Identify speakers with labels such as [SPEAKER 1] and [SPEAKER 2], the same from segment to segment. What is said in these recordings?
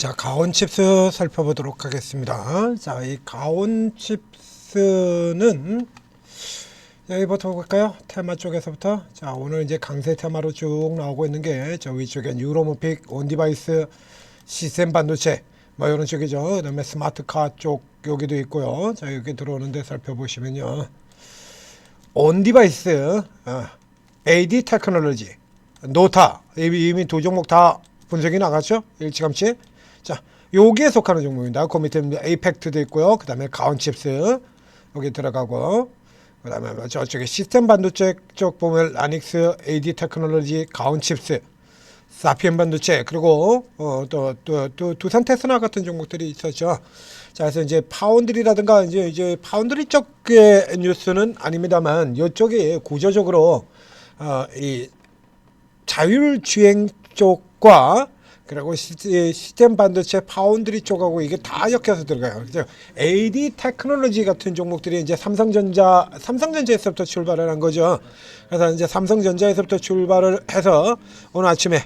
[SPEAKER 1] 자, 가온 칩스 살펴보도록 하겠습니다. 자, 이 가온 칩스는 여기부터 볼까요? 테마 쪽에서부터. 자, 오늘 이제 강세 테마로 쭉 나오고 있는 게 저 위쪽엔 유로모픽 온디바이스 시스템 반도체 뭐 이런 쪽이죠. 그다음에 스마트카 쪽 여기도 있고요. 자, 여기 들어오는데 살펴보시면요. 온디바이스 AD 테크놀로지 노타 이미 두 종목 다 분석이 나갔죠? 일찌감치. 자, 여기에 속하는 종목입니다. 그 밑에 에이펙트도 있고요. 그 다음에 가온칩스 여기 들어가고, 그 다음에 저쪽에 시스템 반도체 쪽 보면 라닉스, AD 테크놀로지, 가온칩스, 사피엔 반도체, 그리고 또 두산 테스나 같은 종목들이 있었죠. 자, 그래서 이제 파운드리라든가 이제 파운드리 쪽의 뉴스는 아닙니다만 이쪽이 구조적으로 이 자율주행 쪽과 그리고 시스템 반도체 파운드리 쪽하고 이게 다 엮여서 들어가요. 그래서 AD 테크놀로지 같은 종목들이 이제 삼성전자에서부터 출발을 한 거죠. 그래서 이제 삼성전자에서부터 출발을 해서 오늘 아침에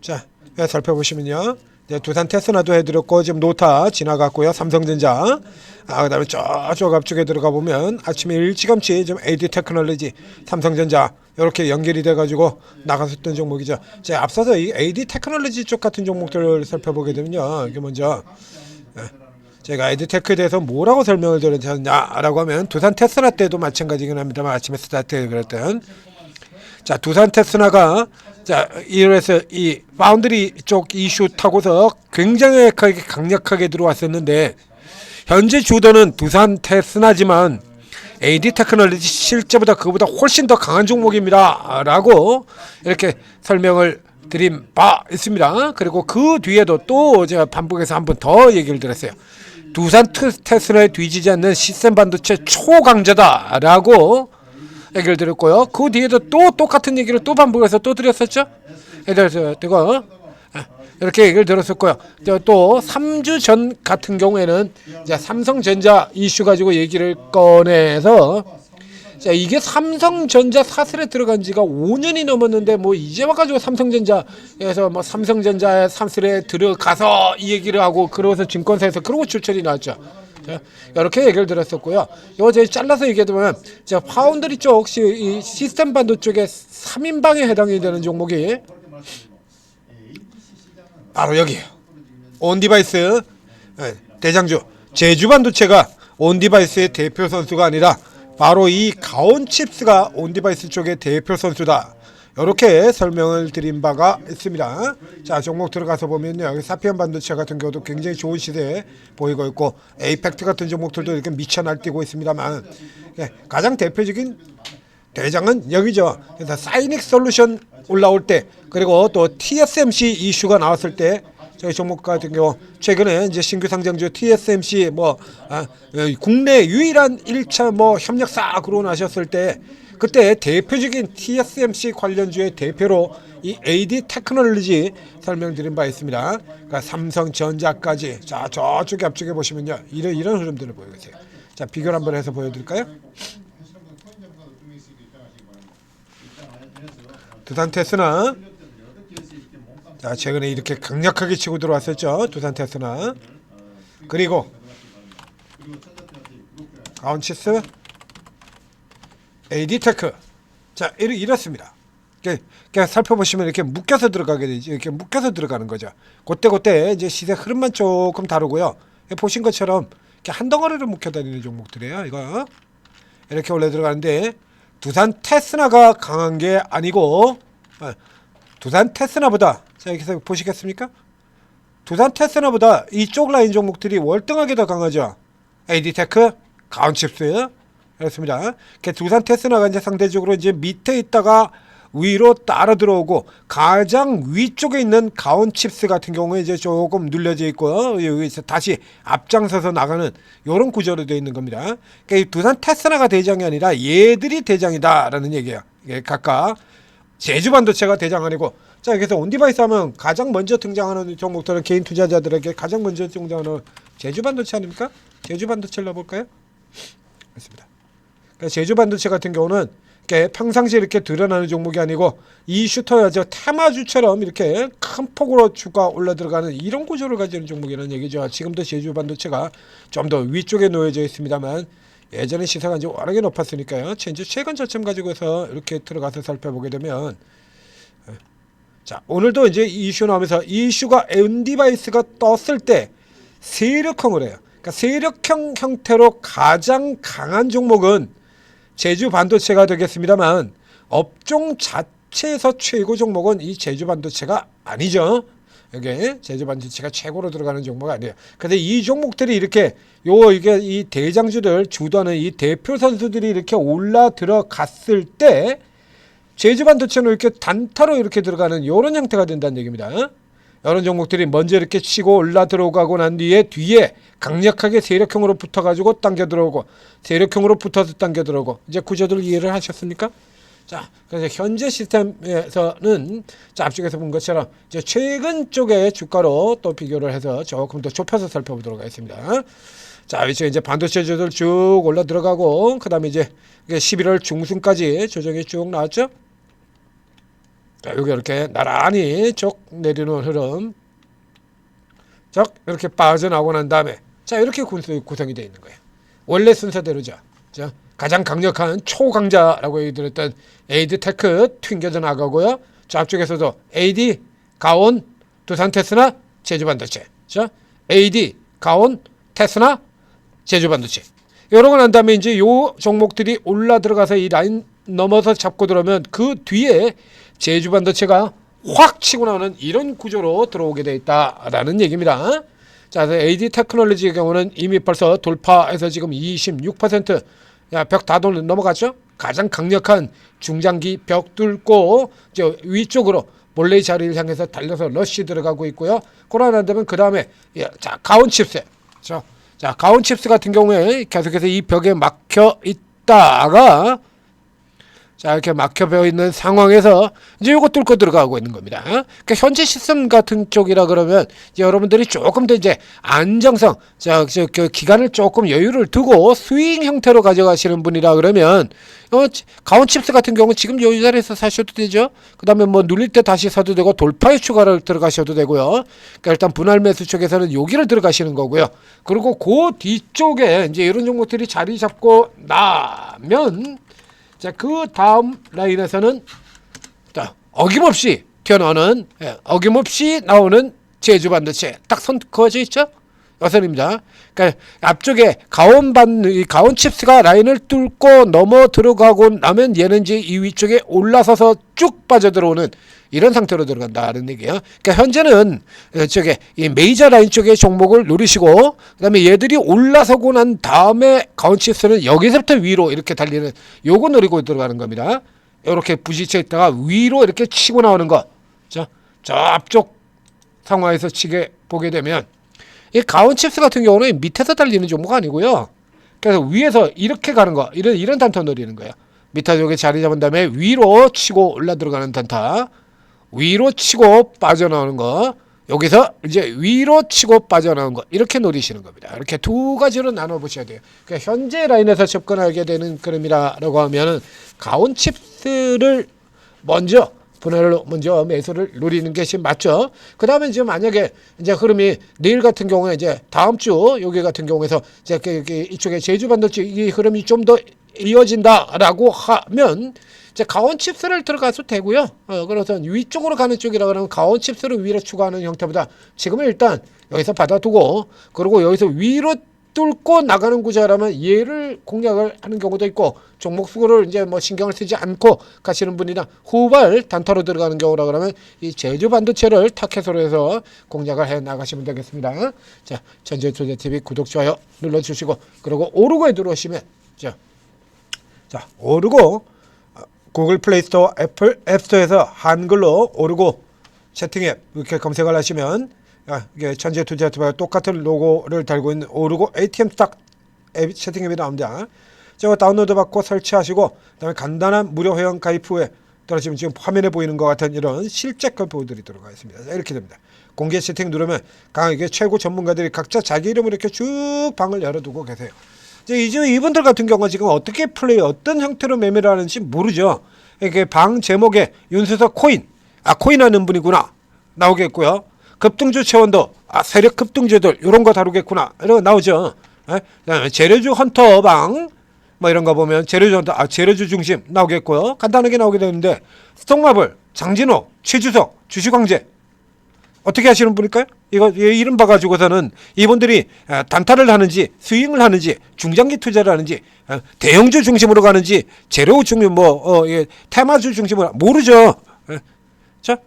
[SPEAKER 1] 자, 살펴보시면요. 이제 두산 테스나도 해드렸고 지금 노타 지나갔고요. 삼성전자. 그다음에 저쪽 앞쪽에 들어가 보면 아침에 일찌감치 좀 AD 테크놀로지, 삼성전자 이렇게 연결이 돼가지고 나갔었던 종목이죠. 자, 앞서서 이 AD 테크놀로지 쪽 같은 종목들을 살펴보게 되면요. 이게 먼저 제가 AD 테크에 대해서 뭐라고 설명을 드렸냐라고 하면 두산 테스나 때도 마찬가지긴 합니다만 아침에 스타트에 그랬던 자, 두산 테스나가 자, 이래서 이 파운드리 쪽 이슈 타고서 굉장히 강력하게 들어왔었는데 현재 주도는 두산 테스나지만 AD 테크놀로지 실제보다 그거보다 훨씬 더 강한 종목입니다 라고 이렇게 설명을 드린 바 있습니다. 그리고 그 뒤에도 또 제가 반복해서 한 번 더 얘기를 드렸어요. 두산 테스나에 뒤지지 않는 시스템 반도체 초강자다 라고 얘기를 드렸고요. 그 뒤에도 또 똑같은 얘기를 또 반복해서 또 드렸었죠. 그래서 이렇게 얘기를 들었었고요. 또 3주 전 같은 경우에는 이제 삼성전자 이슈 가지고 얘기를 꺼내서 자, 이게 삼성전자 사슬에 들어간 지가 5년이 넘었는데 뭐 이제 와가지고 삼성전자에서 뭐 삼성전자의 사슬에 들어가서 이 얘기를 하고 그러고서 증권사에서 그러고 출처리 나왔죠. 자, 이렇게 얘기를 들었었고요. 이거 제가 잘라서 얘기하면 자, 파운드리 쪽 이 시스템 반도 쪽에 3인방에 해당이 되는 종목이 바로 여기에요. 온디바이스 대장주 제주반도체가 온디바이스의 대표 선수가 아니라 바로 이 가온칩스가 온디바이스 쪽의 대표 선수다. 이렇게 설명을 드린 바가 있습니다. 자, 종목 들어가서 보면요. 여기 사피엔 반도체 같은 경우도 굉장히 좋은 시세에 보이고 있고 에이펙트 같은 종목들도 이렇게 미쳐 날뛰고 있습니다만 가장 대표적인 대장은 여기죠. 그래서 사이닉 솔루션 올라올 때 그리고 또 TSMC 이슈가 나왔을 때 저희 종목 같은 경우 최근에 이제 신규 상장주 TSMC 국내 유일한 1차 협력사 거론하셨을 때 그때 대표적인 TSMC 관련주의 대표로 이 AD 테크놀로지 설명드린 바 있습니다. 그러니까 삼성전자까지 자, 저쪽에 앞쪽에 보시면요. 이런 흐름들을 보여주세요. 자, 비교를 한번 해서 보여드릴까요? 두산 테스나 자, 최근에 이렇게 강력하게 치고 들어왔었죠. 두산 테스나 그리고 가온칩스 AD 테크 자, 이렇습니다. 그러니까 살펴보시면 이렇게 묶여서 들어가게 되죠. 이렇게 묶여서 들어가는 거죠. 그때 이제 시세 흐름만 조금 다르고요. 보신 것처럼 이렇게 한 덩어리로 묶여 다니는 종목들이에요. 이거 이렇게 올려 들어가는데 두산 테스나가 강한 게 아니고 두산 테스나보다 자, 여기서 보시겠습니까? 두산 테스나보다 이쪽 라인 종목들이 월등하게 더 강하죠. AD 테크, 가온칩스 그렇습니다. 두산 테스나가 이제 상대적으로 이제 밑에 있다가 위로 따라 들어오고 가장 위쪽에 있는 가온칩스 같은 경우에 이제 조금 눌려져 있고 여기서 다시 앞장서서 나가는 이런 구조로 되어 있는 겁니다. 그러니까 두산 테스나가 대장이 아니라 얘들이 대장이다라는 얘기예요. 이게 각각 제주반도체가 대장 아니고 자, 그래서 온디바이스 하면 가장 먼저 등장하는 종목들은 개인 투자자들에게 가장 먼저 등장하는 제주반도체 아닙니까? 제주반도체를 넣어볼까요? 그렇습니다. 그러니까 제주반도체 같은 경우는 평상시에 이렇게 드러나는 종목이 아니고 이슈터야 저 테마주처럼 이렇게 큰 폭으로 주가 올라 들어가는 이런 구조를 가지는 종목이라는 얘기죠. 지금도 제주 반도체가 좀 더 위쪽에 놓여져 있습니다만 예전에 시세가 이제 워낙에 높았으니까요. 최근 저점 가지고서 이렇게 들어가서 살펴보게 되면 자 오늘도 이제 이슈 나오면서 이슈가 엔디바이스가 떴을 때 세력형을 해요. 그러니까 세력형 형태로 가장 강한 종목은 제주 반도체가 되겠습니다만 업종 자체에서 최고 종목은 이 제주 반도체가 아니죠. 이게 제주 반도체가 최고로 들어가는 종목이 아니에요. 근데 이 종목들이 이렇게 이게 이 대장주들 주도하는 이 대표 선수들이 이렇게 올라 들어갔을 때 제주 반도체는 이렇게 단타로 이렇게 들어가는 이런 형태가 된다는 얘기입니다. 이런 종목들이 먼저 이렇게 치고 올라 들어가고 난 뒤에 강력하게 세력형으로 붙어가지고 당겨 들어오고 세력형으로 붙어서 당겨 들어오고 이제 구조들 이해를 하셨습니까? 자, 그래서 현재 시스템에서는 자, 앞쪽에서 본 것처럼 이제 최근 쪽의 주가로 또 비교를 해서 조금 더 좁혀서 살펴보도록 하겠습니다. 자, 이제 반도체주들 쭉 올라 들어가고 그다음에 이제 11월 중순까지 조정이 쭉 나왔죠. 자, 여기 이렇게 나란히 쭉 내리는 흐름, 쭉 이렇게 빠져나오고 난 다음에 자 이렇게 구성이 되어 있는 거예요. 원래 순서대로죠. 자, 가장 강력한 초강자라고 얘기드렸던 에이드테크 튕겨져 나가고요. 자, 앞쪽에서도 AD, 가온, 두산 테스나, 제주반도체. 자, AD, 가온, 테스나, 제주반도체. 이러고 난 다음에 이제 요 종목들이 올라 들어가서 이 라인 넘어서 잡고 들어오면 그 뒤에 제주반도체가 확 치고 나오는 이런 구조로 들어오게 돼 있다라는 얘기입니다. 자, AD 테크놀로지의 경우는 이미 벌써 돌파해서 지금 26% 벽 다 넘어갔죠? 가장 강력한 중장기 벽 뚫고 저 위쪽으로 몰래 자리를 향해서 달려서 러쉬 들어가고 있고요. 그러나 되면 그 다음에 자 가온칩스, 자 가온칩스 같은 경우에 계속해서 이 벽에 막혀 있다가 자 이렇게 막혀 있는 상황에서 이제 요거 뚫고 들어가고 있는 겁니다. 그러니까 현재 시스템 같은 쪽이라 그러면 이제 여러분들이 조금 더 이제 안정성, 그 기간을 조금 여유를 두고 스윙 형태로 가져가시는 분이라 그러면 가온칩스 같은 경우 지금 요 자리에서 사셔도 되죠. 그다음에 뭐 눌릴 때 다시 사도 되고 돌파에 추가를 들어가셔도 되고요. 그러니까 일단 분할 매수 쪽에서는 여기를 들어가시는 거고요. 그리고 그 뒤쪽에 이제 이런 종목들이 자리 잡고 나면 자, 그 다음 라인에서는 자, 어김없이 튀어나오는 어김없이 나오는 제주 반도체 딱 손 그어져 있죠? 여선입니다. 그러니까 앞쪽에 가온 칩스가 라인을 뚫고 넘어 들어가고 나면 얘는 이제 이 위쪽에 올라서서 쭉 빠져 들어오는 이런 상태로 들어간다는 얘기예요. 그러니까 현재는 저게 이 메이저 라인 쪽의 종목을 노리시고 그다음에 얘들이 올라서고 난 다음에 가온 칩스는 여기서부터 위로 이렇게 달리는 요거 노리고 들어가는 겁니다. 이렇게 부딪혀 있다가 위로 이렇게 치고 나오는 거. 자, 저 앞쪽 상황에서 치게 보게 되면 이 가온칩스 같은 경우는 밑에서 달리는 종목 아니고요. 그래서 위에서 이렇게 가는 거, 이런 단타 노리는 거예요. 밑에 쪽에 자리 잡은 다음에 위로 치고 올라 들어가는 단타, 위로 치고 빠져나오는 거, 여기서 이제 위로 치고 빠져나오는 거 이렇게 노리시는 겁니다. 이렇게 두 가지로 나눠 보셔야 돼요. 그러니까 현재 라인에서 접근하게 되는 그림이라고 하면은 가온칩스를 먼저 분할로 먼저 매수를 노리는 것이 맞죠. 그 다음에 이제 만약에 이제 흐름이 내일 같은 경우에 이제 다음 주 여기 같은 경우에서 이제 이쪽에 제주 반도체 이 흐름이 좀 더 이어진다라고 하면 이제 가온칩스를 들어가도 되고요. 그래서 위쪽으로 가는 쪽이라 그러면 가온칩스를 위로 추가하는 형태보다 지금은 일단 여기서 받아두고 그리고 여기서 위로 뚫고 나가는 구조라면 얘를 공략을 하는 경우도 있고 종목 수를 이제 뭐 신경을 쓰지 않고 가시는 분이나 후발 단타로 들어가는 경우라 그러면 이 제주 반도체를 타켓으로 해서 공략을 해 나가시면 되겠습니다. 자, 전재투자TV 구독 좋아요 눌러주시고 그리고 오르고에 들어오시면 자 오르고 구글 플레이스토어 애플 앱스토어에서 한글로 오르고 채팅앱 이렇게 검색을 하시면 이게 전재투자TV와 똑같은 로고를 달고 있는 오르고 ATM 스탁 앱 채팅앱이 나옵니다. 제가 다운로드 받고 설치하시고 그다음에 간단한 무료 회원 가입 후에 떨어지면 지금 화면에 보이는 것 같은 이런 실제 걸 보여드리도록 하겠습니다. 이렇게 됩니다. 공개 채팅 누르면 강하게 최고 전문가들이 각자 자기 이름으로 이렇게 쭉 방을 열어두고 계세요. 이제 이분들 같은 경우는 지금 어떻게 플레이, 어떤 형태로 매매를 하는지 모르죠. 이게 방 제목에 윤수석 코인, 코인 하는 분이구나 나오겠고요. 급등주 채원도, 세력 급등주들 이런 거 다루겠구나 이런 거 나오죠. 그다음에 재료주 헌터 방 뭐 이런 거 보면 재료주 헌터, 재료주 중심 나오겠고요. 간단하게 나오게 되는데 스톡마블, 장진호, 최주석, 주식왕제 어떻게 하시는 분일까요? 이거 이름 봐가지고서는 이분들이 단타를 하는지 스윙을 하는지 중장기 투자를 하는지 대형주 중심으로 가는지 재료 중심 테마주 중심으로 모르죠. 자,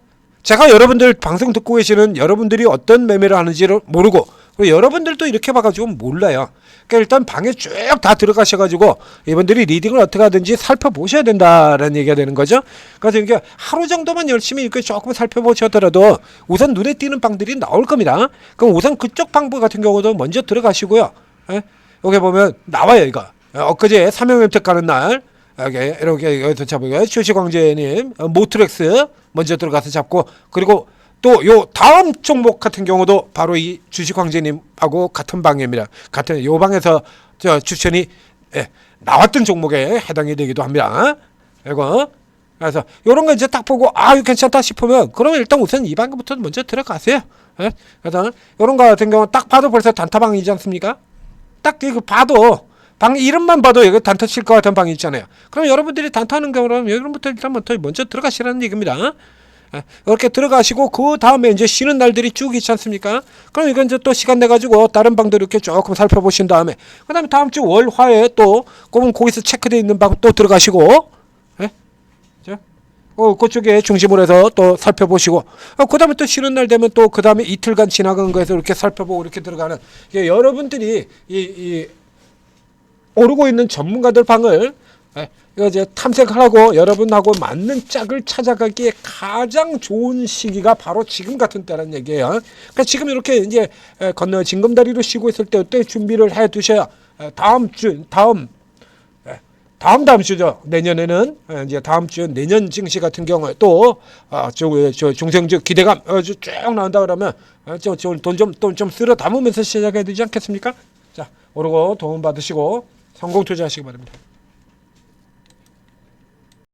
[SPEAKER 1] 제가 여러분들 방송 듣고 계시는 여러분들이 어떤 매매를 하는지를 모르고 그리고 여러분들도 이렇게 봐가지고 몰라요. 그러니까 일단 방에 쭉 다 들어가셔가지고 이분들이 리딩을 어떻게 하든지 살펴보셔야 된다라는 얘기가 되는 거죠. 그래서 이게 하루 정도만 열심히 이렇게 조금 살펴보셔더라도 우선 눈에 띄는 방들이 나올 겁니다. 그럼 우선 그쪽 방 같은 경우도 먼저 들어가시고요. 여기 보면 나와요 이거. 엊그제 삼형엠텍 가는 날 이렇게 여기서 잡고요. 주식왕제님 모트렉스 먼저 들어가서 잡고 그리고 또 요 다음 종목 같은 경우도 바로 이 주식왕제님하고 같은 방입니다. 같은 요 방에서 저 추천이 나왔던 종목에 해당이 되기도 합니다. 이거 그래서 요런 거 이제 딱 보고 이거 괜찮다 싶으면 그러면 일단 우선 이 방부터 먼저 들어가세요. 그래서 요런 거 같은 경우 딱 봐도 벌써 단타방이지 않습니까? 딱 이거 봐도 방 이름만 봐도 여기 단타 칠 것 같은 방이 있잖아요. 그럼 여러분들이 단타하는 경우라면 여러분부터 일단 먼저 들어가시라는 얘기입니다. 이렇게 들어가시고 그 다음에 이제 쉬는 날들이 쭉 있지 않습니까? 그럼 이건 이제 또 시간 내 가지고 다른 방들 이렇게 조금 살펴보신 다음에 그다음에 다음 주 월화에 또 거기서 체크되어 있는 방 또 들어가시고 그쪽에 중심으로 해서 또 살펴보시고 그다음에 또 쉬는 날 되면 또 그다음에 이틀간 지나간 거에서 이렇게 살펴보고 이렇게 들어가는 여러분들이 이 오르고 있는 전문가들 방을 이거 이제 탐색하라고 여러분하고 맞는 짝을 찾아가기에 가장 좋은 시기가 바로 지금 같은 때라는 얘기예요. 그러니까 지금 이렇게 이제 건너 징검다리로 쉬고 있을 때 준비를 해 두셔야 다음 주죠. 내년에는 이제 다음 주 내년 증시 같은 경우에 또 중생주 기대감 쭉 나온다 그러면 돈 좀 쓸어 담으면서 시작해야 되지 않겠습니까? 자, 오르고 도움 받으시고 성공 투자하시기 바랍니다.